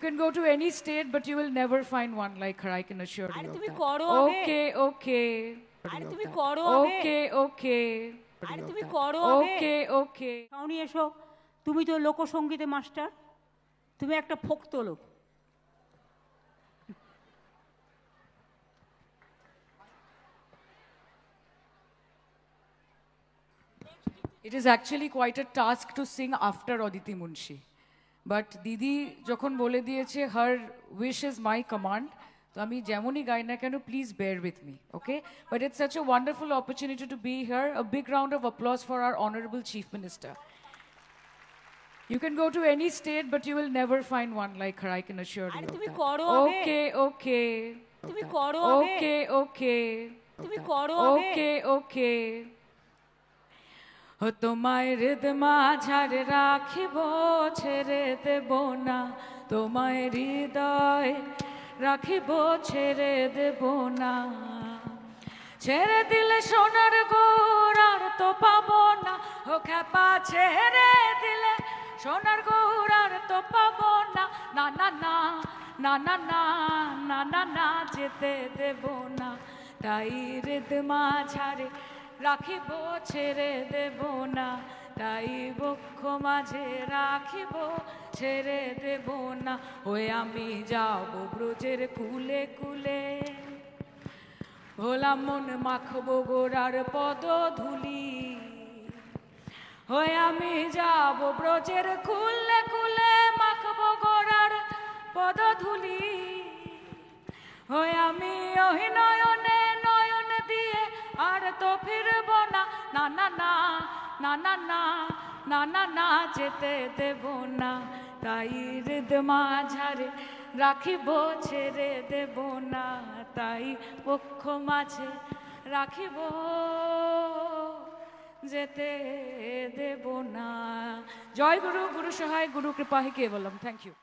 can go to any state, but you will never find one like her. I can assure you of that. Okay, okay. Okay, okay. Okay, okay. Shaoni এসো, তুমি তো লোকসঙ্গীতে master, তুমি একটা folk তোলো। It is actually quite a task to sing after Aditi Munshi. But Didi যখন বলে দিয়েছে her wish is my command, তো আমি যেমনই গাই না কেন, please bear with me, okay? But it's such a wonderful opportunity to be here. A big round of applause for our Honorable Chief Minister. You can go to any state, but you will never find one like her. I can assure you of that. Okay, okay. Okay, okay. Okay, okay. ও তোমায় হৃদ মাঝারে রাখিব, ছেড়ে দেব না, তোমায় হৃদয় রাখিব, ছেড়ে দেব না। ছেড়ে দিলে সোনার গৌর আর তো পাবো না, ও খ্যাপা ছেড়ে দিলে সোনার গৌর আর তো পাবো না। না না না না না না না না না, যেতে দেব না, তাই হৃদ মাঝারে রাখিব, ছেড়ে দেব না, তাই বক্ষ মাঝে রাখিব, ছেড়ে দেব না। ওই আমি যাব ব্রজের কুলে কুলে, ভোলা মন মাখবো গোরার পদ ধুলি। ওই আমি যাব ব্রজের কুলে কুলে, মাখবো গোরার পদ ধুলি। ওই আমি ওই নয়নে নয়ন দিয়ে আর তো ফিরব না। না না না না না না না না না, যেতে দেব না, তাই হৃদ মাঝারে রাখিব, ছেড়ে দেব না, তাই পক্ষ মাঝে রাখিব, যেতে দেব না। জয় গুরু, গুরু সহায়, গুরু কৃপা হি কেবলম। Thank you.